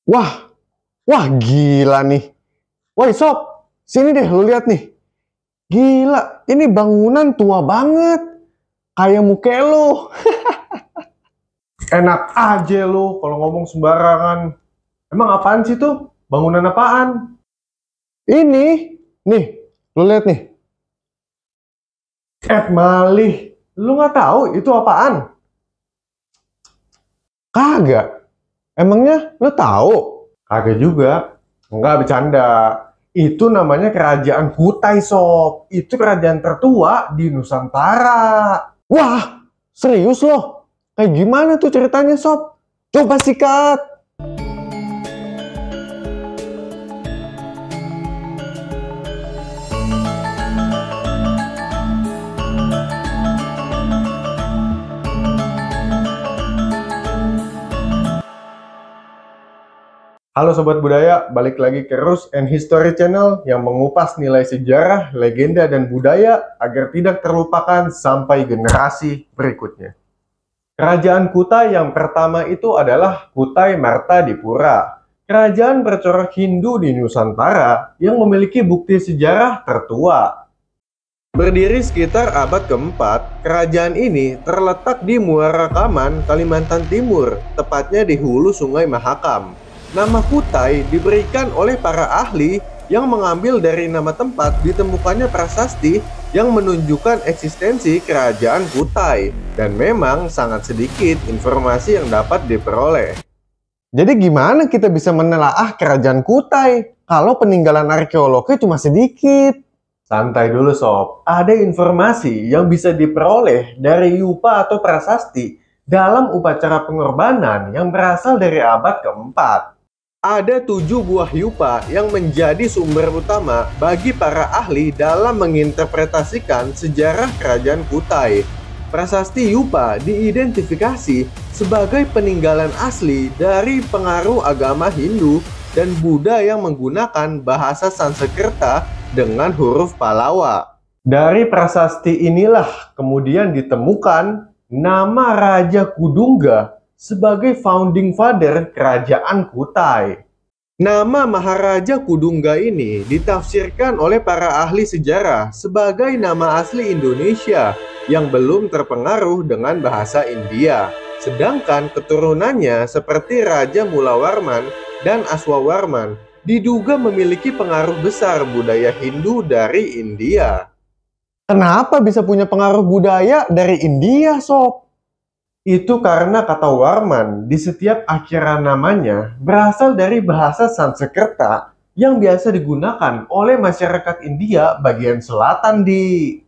Wah, wah gila nih. Woi sob, sini deh lu lihat nih. Gila, ini bangunan tua banget. Kayak muka lu. Enak aja lu kalau ngomong sembarangan. Emang apaan sih tuh? Bangunan apaan? Ini, nih, lu lihat nih. Malih, lu nggak tahu itu apaan? Kagak. Emangnya lu tahu? Kagak juga. Enggak, bercanda. Itu namanya kerajaan Kutai, sob. Itu kerajaan tertua di Nusantara. Wah, serius loh? Kayak gimana tuh ceritanya, sob? Coba sikat. Halo Sobat Budaya, balik lagi ke Rus and History Channel yang mengupas nilai sejarah, legenda, dan budaya agar tidak terlupakan sampai generasi berikutnya. Kerajaan Kutai yang pertama itu adalah Kutai Martadipura, kerajaan bercorak Hindu di Nusantara yang memiliki bukti sejarah tertua. Berdiri sekitar abad keempat, kerajaan ini terletak di Muara Rekaman, Kalimantan Timur, tepatnya di hulu Sungai Mahakam. Nama Kutai diberikan oleh para ahli yang mengambil dari nama tempat ditemukannya prasasti yang menunjukkan eksistensi kerajaan Kutai, dan memang sangat sedikit informasi yang dapat diperoleh. Jadi gimana kita bisa menelaah kerajaan Kutai kalau peninggalan arkeologi cuma sedikit? Santai dulu sob, ada informasi yang bisa diperoleh dari yupa atau prasasti dalam upacara pengorbanan yang berasal dari abad keempat. Ada 7 buah yupa yang menjadi sumber utama bagi para ahli dalam menginterpretasikan sejarah kerajaan Kutai. Prasasti yupa diidentifikasi sebagai peninggalan asli dari pengaruh agama Hindu dan Buddha yang menggunakan bahasa Sanskerta dengan huruf Pallawa. Dari prasasti inilah kemudian ditemukan nama Raja Kudungga sebagai founding father kerajaan Kutai. Nama Maharaja Kudungga ini ditafsirkan oleh para ahli sejarah sebagai nama asli Indonesia yang belum terpengaruh dengan bahasa India. Sedangkan keturunannya seperti Raja Mulawarman dan Aswawarman diduga memiliki pengaruh besar budaya Hindu dari India. Kenapa bisa punya pengaruh budaya dari India, sob? Itu karena kata Warman di setiap akhiran namanya berasal dari bahasa Sanskerta yang biasa digunakan oleh masyarakat India bagian selatan di.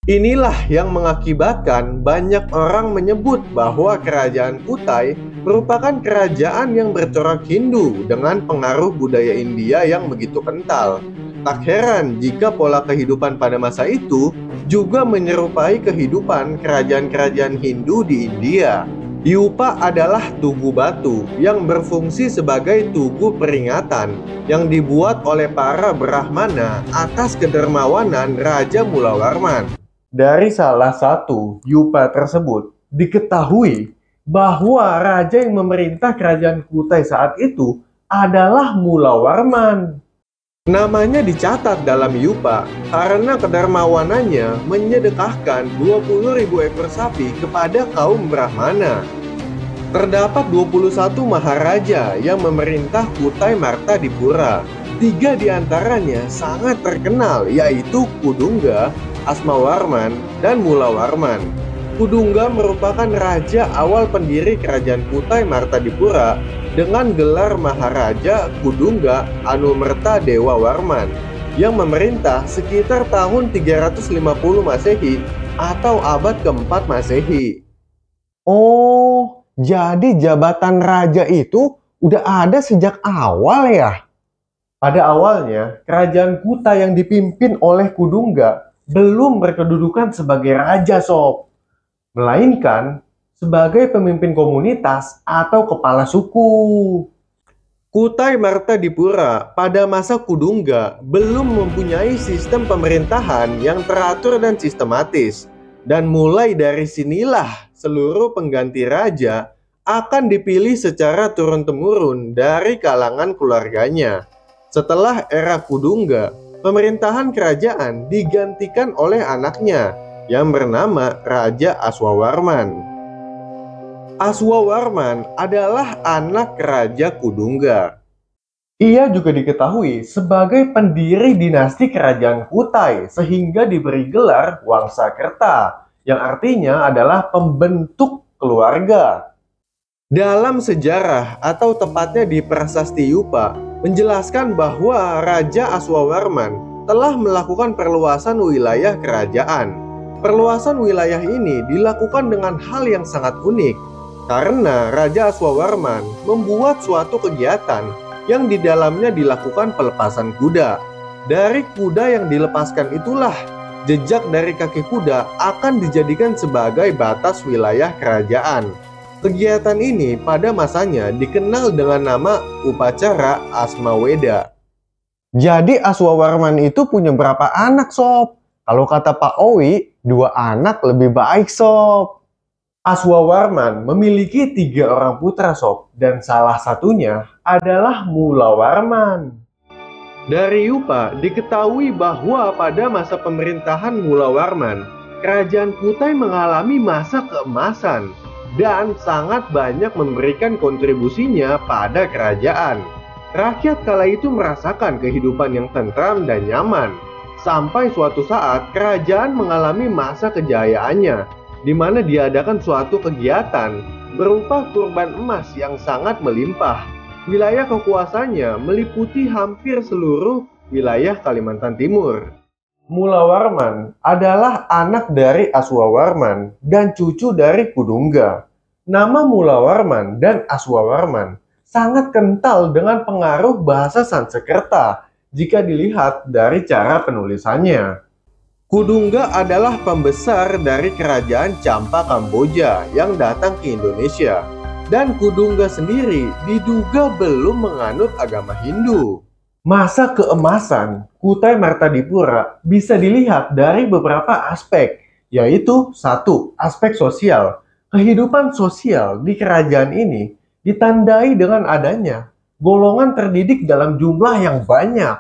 Inilah yang mengakibatkan banyak orang menyebut bahwa kerajaan Kutai merupakan kerajaan yang bercorak Hindu dengan pengaruh budaya India yang begitu kental. Tak heran jika pola kehidupan pada masa itu juga menyerupai kehidupan kerajaan-kerajaan Hindu di India. Yupa adalah tugu batu yang berfungsi sebagai tugu peringatan yang dibuat oleh para Brahmana atas kedermawanan Raja Mulawarman. Dari salah satu yupa tersebut diketahui bahwa raja yang memerintah kerajaan Kutai saat itu adalah Mulawarman. Namanya dicatat dalam yupa karena kedermawanannya menyedekahkan 20.000 ekor sapi kepada kaum Brahmana. Terdapat 21 maharaja yang memerintah Kutai Martadipura. 3 diantaranya sangat terkenal, yaitu Kudungga, Asmawarman, dan Mulawarman. Kudungga merupakan raja awal pendiri kerajaan Kutai Martadipura dengan gelar Maharaja Kudungga Anumerta Dewa Warman yang memerintah sekitar tahun 350 Masehi atau abad keempat Masehi. Oh, jadi jabatan raja itu udah ada sejak awal ya? Pada awalnya, kerajaan Kutai yang dipimpin oleh Kudungga belum berkedudukan sebagai raja, sob, melainkan sebagai pemimpin komunitas atau kepala suku. Kutai Martadipura pada masa Kudungga belum mempunyai sistem pemerintahan yang teratur dan sistematis, dan mulai dari sinilah seluruh pengganti raja akan dipilih secara turun-temurun dari kalangan keluarganya. Setelah era Kudungga, pemerintahan kerajaan digantikan oleh anaknya yang bernama Raja Aswawarman. Aswawarman adalah anak Raja Kudungga. Ia juga diketahui sebagai pendiri dinasti kerajaan Kutai sehingga diberi gelar Wangsakerta, yang artinya adalah pembentuk keluarga. Dalam sejarah atau tepatnya di Prasasti Yupa menjelaskan bahwa Raja Aswawarman telah melakukan perluasan wilayah kerajaan. Perluasan wilayah ini dilakukan dengan hal yang sangat unik karena Raja Aswawarman membuat suatu kegiatan yang di dalamnya dilakukan pelepasan kuda. Dari kuda yang dilepaskan itulah jejak dari kaki kuda akan dijadikan sebagai batas wilayah kerajaan. Kegiatan ini pada masanya dikenal dengan nama Upacara Asmaweda. Jadi Aswawarman itu punya berapa anak, Sob? Kalau kata Pak Owi, 2 anak lebih baik, Sob. Aswawarman memiliki 3 orang putra, Sob, dan salah satunya adalah Mulawarman. Dari Yupa diketahui bahwa pada masa pemerintahan Mulawarman, kerajaan Kutai mengalami masa keemasan dan sangat banyak memberikan kontribusinya pada kerajaan. Rakyat kala itu merasakan kehidupan yang tentram dan nyaman, sampai suatu saat kerajaan mengalami masa kejayaannya, di mana diadakan suatu kegiatan berupa kurban emas yang sangat melimpah. Wilayah kekuasaannya meliputi hampir seluruh wilayah Kalimantan Timur. Mulawarman adalah anak dari Aswawarman dan cucu dari Kudungga. Nama Mulawarman dan Aswawarman sangat kental dengan pengaruh bahasa Sanskerta jika dilihat dari cara penulisannya. Kudungga adalah pembesar dari kerajaan Champa Kamboja yang datang ke Indonesia. Dan Kudungga sendiri diduga belum menganut agama Hindu. Masa keemasan Kutai Martadipura bisa dilihat dari beberapa aspek, yaitu 1. Aspek sosial. Kehidupan sosial di kerajaan ini ditandai dengan adanya golongan terdidik dalam jumlah yang banyak.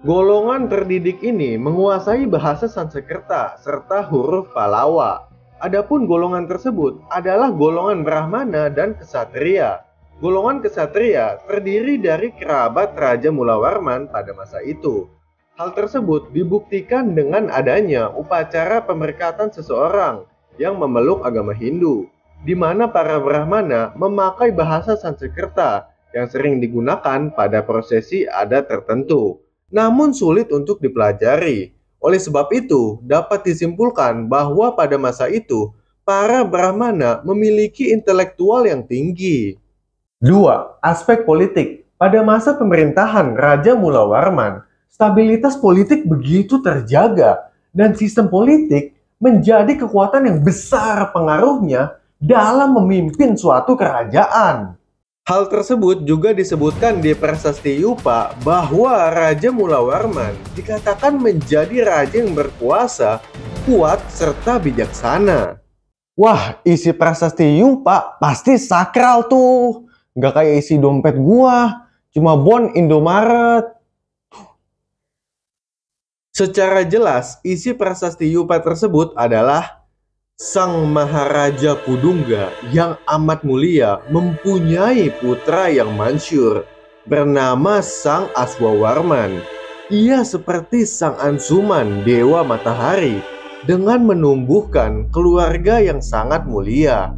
Golongan terdidik ini menguasai bahasa Sanskerta serta huruf Palawa. Adapun golongan tersebut adalah golongan Brahmana dan Ksatria. Golongan Ksatria terdiri dari kerabat Raja Mulawarman pada masa itu. Hal tersebut dibuktikan dengan adanya upacara pemberkatan seseorang yang memeluk agama Hindu, di mana para Brahmana memakai bahasa Sanskerta yang sering digunakan pada prosesi adat tertentu, namun sulit untuk dipelajari. Oleh sebab itu, dapat disimpulkan bahwa pada masa itu, para Brahmana memiliki intelektual yang tinggi. 2. Aspek politik. Pada masa pemerintahan Raja Mulawarman, stabilitas politik begitu terjaga, dan sistem politik menjadi kekuatan yang besar pengaruhnya dalam memimpin suatu kerajaan. Hal tersebut juga disebutkan di Prasasti Yupa bahwa Raja Mulawarman dikatakan menjadi raja yang berkuasa, kuat, serta bijaksana. Wah, isi Prasasti Yupa pasti sakral tuh. Nggak kayak isi dompet gua, cuma bon Indomaret. Secara jelas, isi Prasasti Yupa tersebut adalah Sang Maharaja Kudungga yang amat mulia mempunyai putra yang mansyur bernama Sang Aswawarman. Ia seperti Sang Ansuman, Dewa Matahari, dengan menumbuhkan keluarga yang sangat mulia.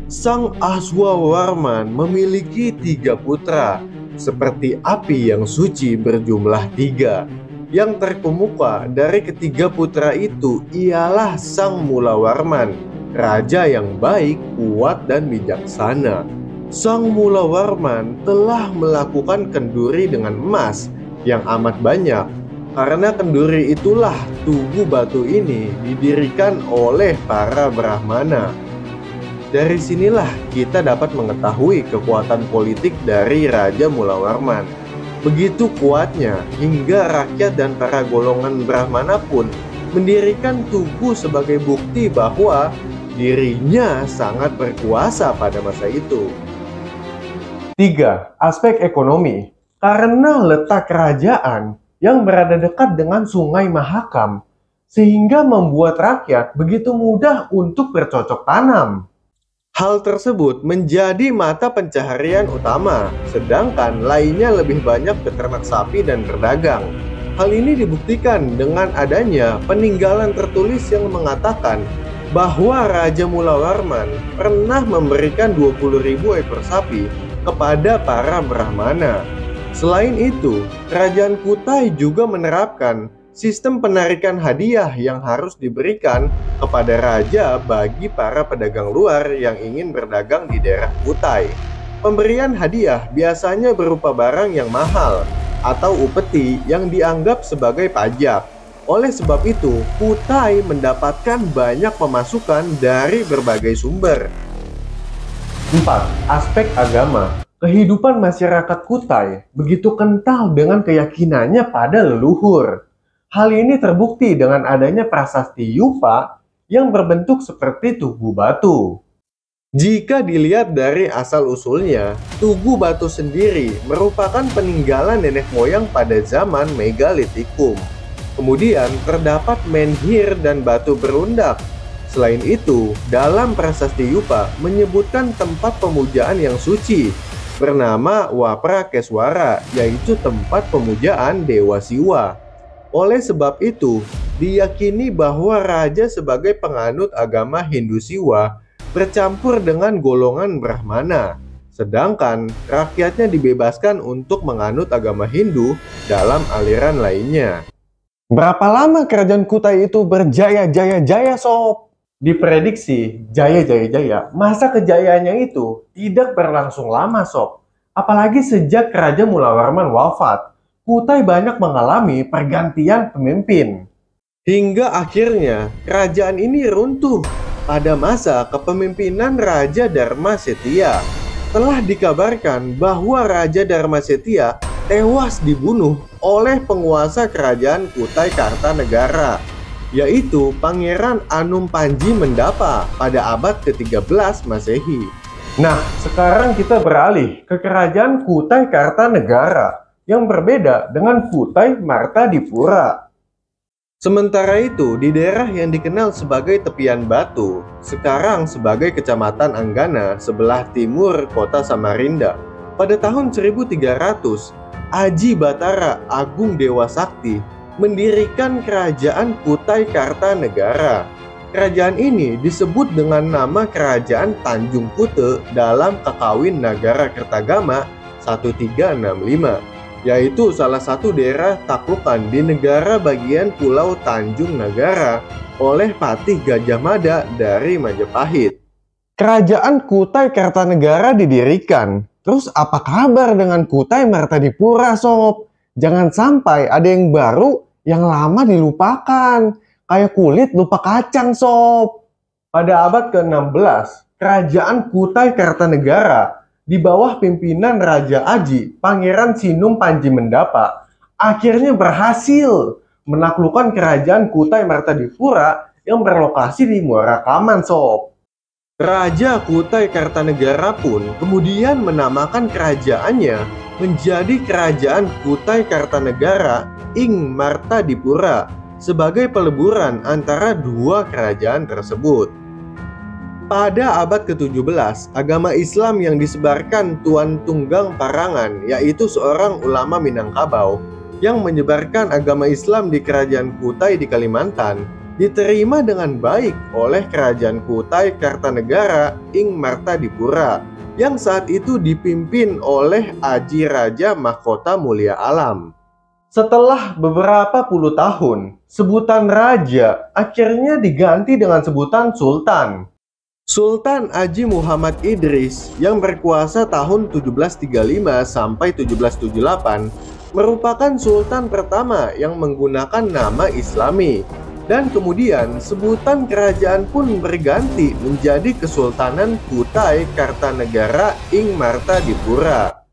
Sang Aswawarman memiliki 3 putra, seperti api yang suci berjumlah 3. Yang terkemuka dari ketiga putra itu ialah Sang Mulawarman, raja yang baik, kuat, dan bijaksana. Sang Mulawarman telah melakukan kenduri dengan emas yang amat banyak. Karena kenduri itulah tugu batu ini didirikan oleh para Brahmana. Dari sinilah kita dapat mengetahui kekuatan politik dari Raja Mulawarman. Begitu kuatnya hingga rakyat dan para golongan Brahmana pun mendirikan tugu sebagai bukti bahwa dirinya sangat berkuasa pada masa itu. 3. Aspek ekonomi. Karena letak kerajaan yang berada dekat dengan Sungai Mahakam, sehingga membuat rakyat begitu mudah untuk bercocok tanam. Hal tersebut menjadi mata pencaharian utama, sedangkan lainnya lebih banyak beternak sapi dan berdagang. Hal ini dibuktikan dengan adanya peninggalan tertulis yang mengatakan bahwa Raja Mulawarman pernah memberikan 20.000 ekor sapi kepada para Brahmana. Selain itu, Kerajaan Kutai juga menerapkan sistem penarikan hadiah yang harus diberikan kepada raja bagi para pedagang luar yang ingin berdagang di daerah Kutai. Pemberian hadiah biasanya berupa barang yang mahal atau upeti yang dianggap sebagai pajak. Oleh sebab itu, Kutai mendapatkan banyak pemasukan dari berbagai sumber. 4. Aspek agama. Kehidupan masyarakat Kutai begitu kental dengan keyakinannya pada leluhur. Hal ini terbukti dengan adanya prasasti Yupa yang berbentuk seperti tugu batu. Jika dilihat dari asal-usulnya, tugu batu sendiri merupakan peninggalan nenek moyang pada zaman Megalitikum. Kemudian terdapat menhir dan batu berundak. Selain itu, dalam prasasti Yupa menyebutkan tempat pemujaan yang suci bernama Waprakeswara, yaitu tempat pemujaan Dewa Siwa. Oleh sebab itu, diyakini bahwa raja sebagai penganut agama Hindu Siwa bercampur dengan golongan Brahmana, sedangkan rakyatnya dibebaskan untuk menganut agama Hindu dalam aliran lainnya. Berapa lama kerajaan Kutai itu berjaya-jaya-jaya, sob? Diprediksi jaya-jaya-jaya, masa kejayaannya itu tidak berlangsung lama, sob. Apalagi sejak Raja Mulawarman wafat, Kutai banyak mengalami pergantian pemimpin. Hingga akhirnya kerajaan ini runtuh pada masa kepemimpinan Raja Dharma Setia. Telah dikabarkan bahwa Raja Dharma Setia tewas dibunuh oleh penguasa kerajaan Kutai Kartanegara, yaitu Pangeran Anum Panji Mendapa pada abad ke-13 Masehi. Nah, sekarang kita beralih ke kerajaan Kutai Kartanegara yang berbeda dengan Kutai Martadipura. Sementara itu, di daerah yang dikenal sebagai Tepian Batu, sekarang sebagai Kecamatan Anggana sebelah timur kota Samarinda, pada tahun 1300, Aji Batara Agung Dewa Sakti mendirikan kerajaan Kutai Kartanegara. Kerajaan ini disebut dengan nama Kerajaan Tanjung Kute dalam Kakawin Nagara Kertagama 1365. Yaitu salah satu daerah taklukan di negara bagian Pulau Tanjung Nagara oleh Patih Gajah Mada dari Majapahit. Kerajaan Kutai Kartanegara didirikan. Terus apa kabar dengan Kutai Martadipura, sob? Jangan sampai ada yang baru yang lama dilupakan. Kayak kulit lupa kacang, sob. Pada abad ke-16, Kerajaan Kutai Kartanegara di bawah pimpinan Raja Aji, Pangeran Sinum Panji Mendapa, akhirnya berhasil menaklukkan kerajaan Kutai Martadipura yang berlokasi di Muara Kaman, sob. Raja Kutai Kartanegara pun kemudian menamakan kerajaannya menjadi Kerajaan Kutai Kartanegara ing Martadipura sebagai peleburan antara dua kerajaan tersebut. Pada abad ke-17, agama Islam yang disebarkan Tuan Tunggang Parangan, yaitu seorang ulama Minangkabau yang menyebarkan agama Islam di Kerajaan Kutai di Kalimantan, diterima dengan baik oleh Kerajaan Kutai Kartanegara ing Martadipura yang saat itu dipimpin oleh Aji Raja Mahkota Mulia Alam. Setelah beberapa puluh tahun, sebutan raja akhirnya diganti dengan sebutan sultan. Sultan Aji Muhammad Idris yang berkuasa tahun 1735 sampai 1778 merupakan sultan pertama yang menggunakan nama Islami, dan kemudian sebutan kerajaan pun berganti menjadi Kesultanan Kutai Kartanegara ing Martadipura.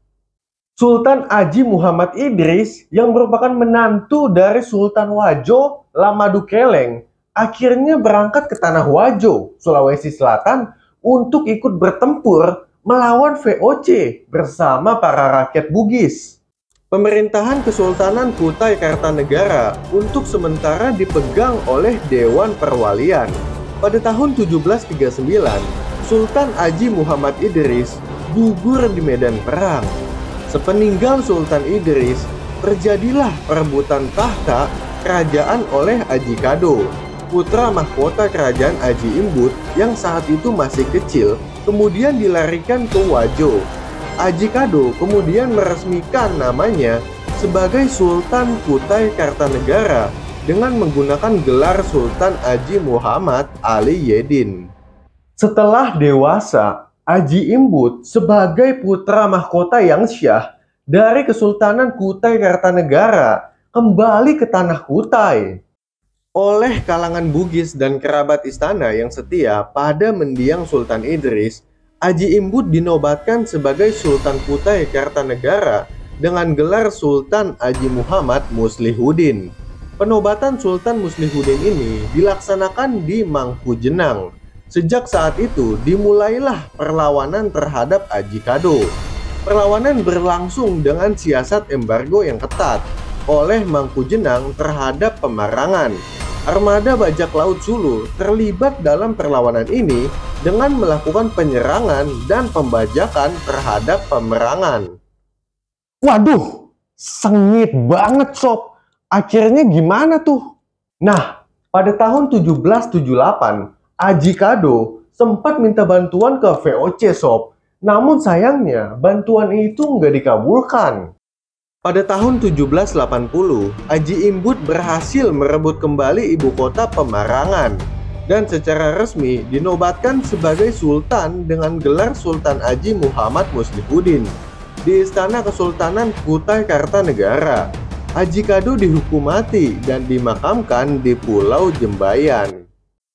Sultan Aji Muhammad Idris yang merupakan menantu dari Sultan Wajo Lamadukeleng akhirnya berangkat ke Tanah Wajo, Sulawesi Selatan untuk ikut bertempur melawan VOC bersama para rakyat Bugis. Pemerintahan Kesultanan Kutai Kartanegara untuk sementara dipegang oleh Dewan Perwalian. Pada tahun 1739, Sultan Haji Muhammad Idris gugur di medan perang. Sepeninggal Sultan Idris, terjadilah perebutan tahta kerajaan oleh Haji Kado, putra mahkota kerajaan Haji Imbut yang saat itu masih kecil, kemudian dilarikan ke Wajo. Haji Kado kemudian meresmikan namanya sebagai Sultan Kutai Kartanegara dengan menggunakan gelar Sultan Haji Muhammad Ali Yedin. Setelah dewasa, Haji Imbut sebagai putra mahkota yang syah dari Kesultanan Kutai Kartanegara kembali ke tanah Kutai. Oleh kalangan Bugis dan kerabat istana yang setia pada mendiang Sultan Idris, Haji Imbut dinobatkan sebagai Sultan Kutai Kartanegara dengan gelar Sultan Haji Muhammad Muslihuddin. Penobatan Sultan Muslihuddin ini dilaksanakan di Mangkujenang. Sejak saat itu dimulailah perlawanan terhadap Haji Kado. Perlawanan berlangsung dengan siasat embargo yang ketat oleh Mangkujenang terhadap pemarangan. Armada bajak laut Sulu terlibat dalam perlawanan ini dengan melakukan penyerangan dan pembajakan terhadap pemerangan. Waduh, sengit banget sob. Akhirnya gimana tuh? Nah, pada tahun 1778, Haji Kado sempat minta bantuan ke VOC sob. Namun sayangnya bantuan itu nggak dikabulkan. Pada tahun 1780, Haji Imbut berhasil merebut kembali ibu kota Pemarangan dan secara resmi dinobatkan sebagai Sultan dengan gelar Sultan Haji Muhammad Muslihuddin di Istana Kesultanan Kutai Kartanegara. Haji Kado dihukum mati dan dimakamkan di Pulau Jembayan.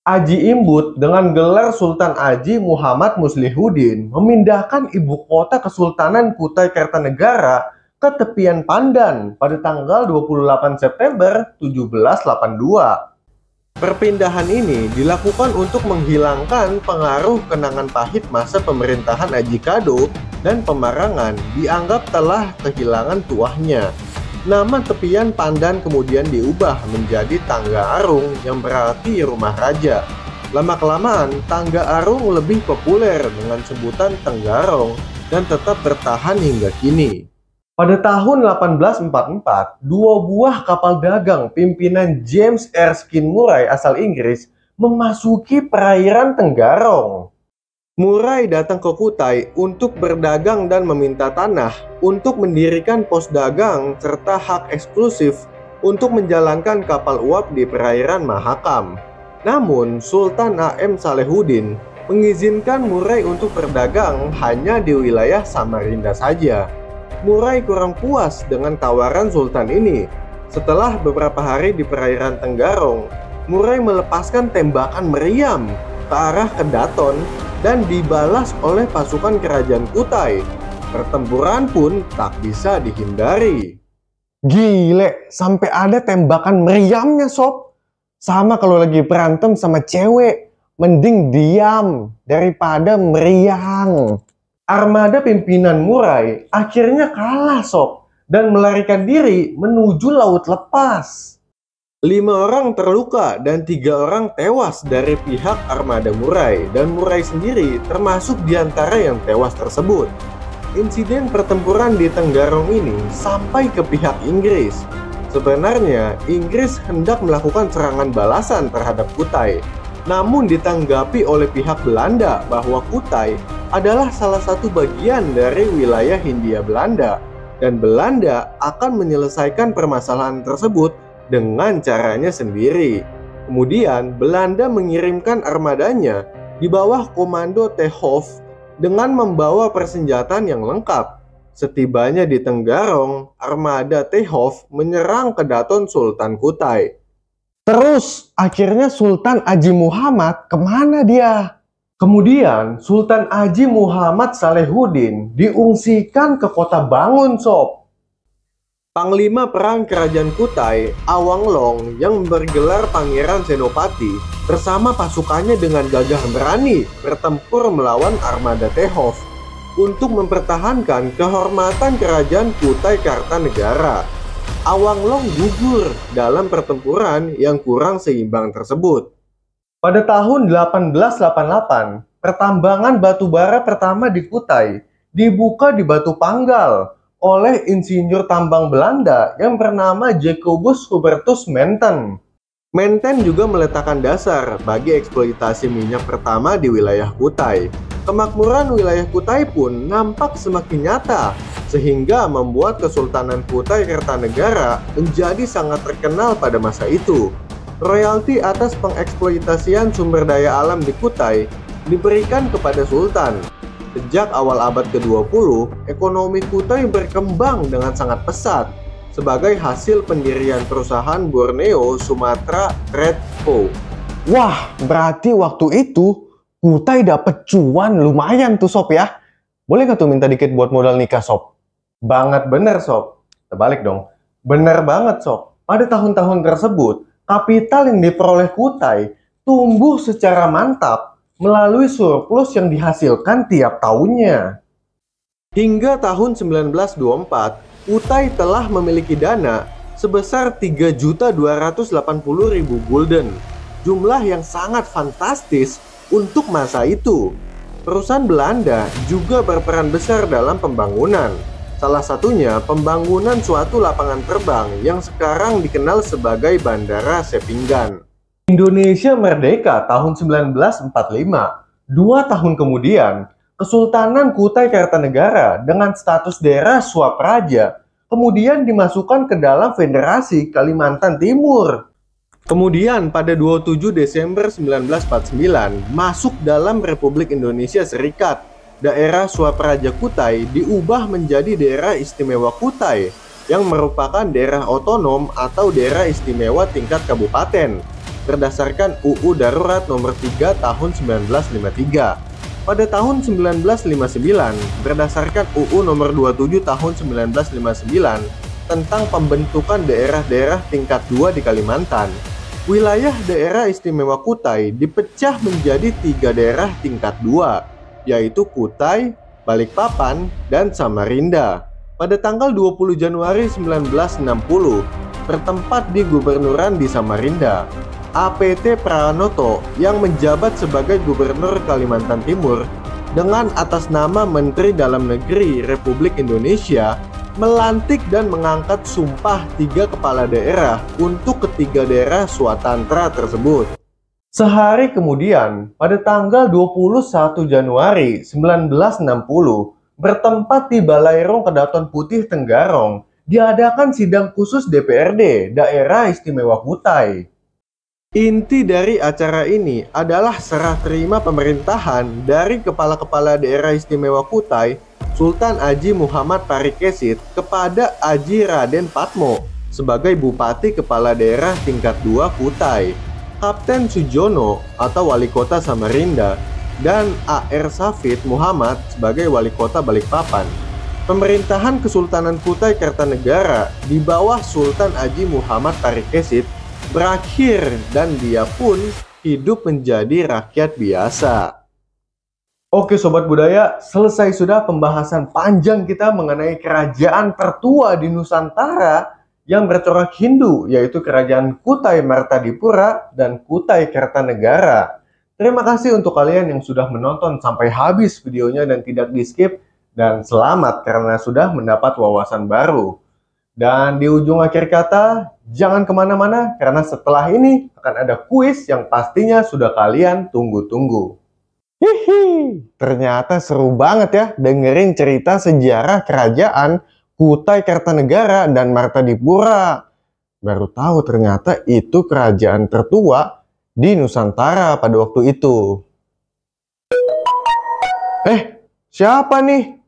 Haji Imbut dengan gelar Sultan Haji Muhammad Muslihuddin memindahkan ibu kota Kesultanan Kutai Kartanegara ke tepian Pandan pada tanggal 28 September 1782. Perpindahan ini dilakukan untuk menghilangkan pengaruh kenangan pahit masa pemerintahan Haji Kado dan Pemarangan dianggap telah kehilangan tuahnya. Nama tepian Pandan kemudian diubah menjadi Tangga Arung yang berarti rumah raja. Lama-kelamaan, Tangga Arung lebih populer dengan sebutan Tenggarong dan tetap bertahan hingga kini. Pada tahun 1844, dua buah kapal dagang pimpinan James Erskine Murray asal Inggris memasuki perairan Tenggarong. Murray datang ke Kutai untuk berdagang dan meminta tanah untuk mendirikan pos dagang serta hak eksklusif untuk menjalankan kapal uap di perairan Mahakam. Namun, Sultan A.M. Salehuddin mengizinkan Murray untuk berdagang hanya di wilayah Samarinda saja. Murray kurang puas dengan tawaran Sultan ini. Setelah beberapa hari di perairan Tenggarong, Murray melepaskan tembakan meriam ke arah Kedaton dan dibalas oleh pasukan kerajaan Kutai. Pertempuran pun tak bisa dihindari. Gile, sampai ada tembakan meriamnya sob. Sama kalau lagi berantem sama cewek, mending diam daripada meriang. Armada pimpinan Murray akhirnya kalah sob dan melarikan diri menuju Laut Lepas. 5 orang terluka dan 3 orang tewas dari pihak armada Murray, dan Murray sendiri termasuk di antara yang tewas tersebut. Insiden pertempuran di Tenggarong ini sampai ke pihak Inggris. Sebenarnya Inggris hendak melakukan serangan balasan terhadap Kutai, namun ditanggapi oleh pihak Belanda bahwa Kutai adalah salah satu bagian dari wilayah Hindia Belanda dan Belanda akan menyelesaikan permasalahan tersebut dengan caranya sendiri. Kemudian Belanda mengirimkan armadanya di bawah komando Tehoff dengan membawa persenjataan yang lengkap. Setibanya di Tenggarong, armada Tehoff menyerang Kedaton Sultan Kutai. Terus akhirnya Sultan Haji Muhammad kemana dia? Kemudian Sultan Haji Muhammad Salehuddin diungsikan ke kota Bangun sob. Panglima perang kerajaan Kutai, Awanglong, yang bergelar Pangeran Senopati, bersama pasukannya dengan gagah berani bertempur melawan armada Tehov untuk mempertahankan kehormatan kerajaan Kutai Kartanegara. Awanglong gugur dalam pertempuran yang kurang seimbang tersebut. Pada tahun 1888, pertambangan batu bara pertama di Kutai dibuka di Batu Panggal oleh insinyur tambang Belanda yang bernama Jacobus Hubertus Menten. Menten juga meletakkan dasar bagi eksploitasi minyak pertama di wilayah Kutai. Kemakmuran wilayah Kutai pun nampak semakin nyata, sehingga membuat Kesultanan Kutai Kartanegara menjadi sangat terkenal pada masa itu. Royalti atas pengeksploitasian sumber daya alam di Kutai diberikan kepada Sultan. Sejak awal abad ke-20, ekonomi Kutai berkembang dengan sangat pesat sebagai hasil pendirian perusahaan Borneo Sumatra Trade Co. Wah, berarti waktu itu Kutai dapet cuan lumayan tuh Sob ya. Boleh nggak tuh minta dikit buat modal nikah Sob? Banget bener Sob. Terbalik dong. Bener banget Sob. Pada tahun-tahun tersebut, kapital yang diperoleh Kutai tumbuh secara mantap melalui surplus yang dihasilkan tiap tahunnya. Hingga tahun 1924, Kutai telah memiliki dana sebesar 3.280.000 gulden, jumlah yang sangat fantastis untuk masa itu. Perusahaan Belanda juga berperan besar dalam pembangunan. Salah satunya pembangunan suatu lapangan terbang yang sekarang dikenal sebagai Bandara Sepinggan. Indonesia merdeka tahun 1945. 2 tahun kemudian, Kesultanan Kutai Kartanegara dengan status daerah swapraja kemudian dimasukkan ke dalam Federasi Kalimantan Timur. Kemudian pada 27 Desember 1949 masuk dalam Republik Indonesia Serikat. Daerah swapraja Kutai diubah menjadi Daerah Istimewa Kutai yang merupakan daerah otonom atau daerah istimewa tingkat kabupaten berdasarkan UU Darurat Nomor 3 Tahun 1953. Pada tahun 1959, berdasarkan UU Nomor 27 Tahun 1959 tentang pembentukan daerah-daerah tingkat 2 di Kalimantan, wilayah daerah istimewa Kutai dipecah menjadi 3 daerah tingkat 2, yaitu Kutai, Balikpapan, dan Samarinda. Pada tanggal 20 Januari 1960, bertempat di Gubernuran di Samarinda, APT Pranoto yang menjabat sebagai Gubernur Kalimantan Timur dengan atas nama Menteri Dalam Negeri Republik Indonesia melantik dan mengangkat sumpah 3 kepala daerah untuk ketiga daerah swatantra tersebut. Sehari kemudian, pada tanggal 21 Januari 1960, bertempat di Balairung Kedaton Putih Tenggarong, diadakan sidang khusus DPRD Daerah Istimewa Kutai. Inti dari acara ini adalah serah terima pemerintahan dari kepala-kepala daerah istimewa Kutai, Sultan Aji Muhammad Parikesit, kepada Aji Raden Patmo sebagai Bupati Kepala Daerah Tingkat 2 Kutai, Kapten Sujono atau Wali Kota Samarinda, dan A.R. Safid Muhammad sebagai Wali Kota Balikpapan. Pemerintahan Kesultanan Kutai Kartanegara di bawah Sultan Aji Muhammad Parikesit berakhir dan dia pun hidup menjadi rakyat biasa. Oke Sobat Budaya, selesai sudah pembahasan panjang kita mengenai kerajaan tertua di Nusantara yang bercorak Hindu, yaitu Kerajaan Kutai Martadipura dan Kutai Kartanegara. Terima kasih untuk kalian yang sudah menonton sampai habis videonya dan tidak di-skip, dan selamat karena sudah mendapat wawasan baru. Dan di ujung akhir kata, jangan kemana-mana karena setelah ini akan ada kuis yang pastinya sudah kalian tunggu-tunggu. Hihi, ternyata seru banget ya dengerin cerita sejarah kerajaan Kutai Kartanegara dan Martadipura. Baru tahu ternyata itu kerajaan tertua di Nusantara pada waktu itu. Siapa nih?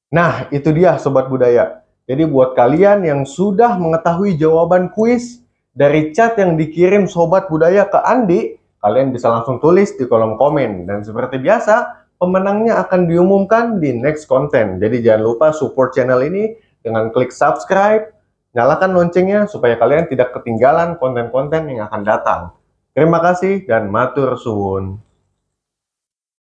Nah, itu dia Sobat Budaya. Jadi buat kalian yang sudah mengetahui jawaban kuis dari chat yang dikirim Sobat Budaya ke Andi, Kalian bisa langsung tulis di kolom komen. Dan seperti biasa, pemenangnya akan diumumkan di next konten. Jadi jangan lupa support channel ini dengan klik subscribe, nyalakan loncengnya supaya kalian tidak ketinggalan konten-konten yang akan datang. Terima kasih dan matur suwun.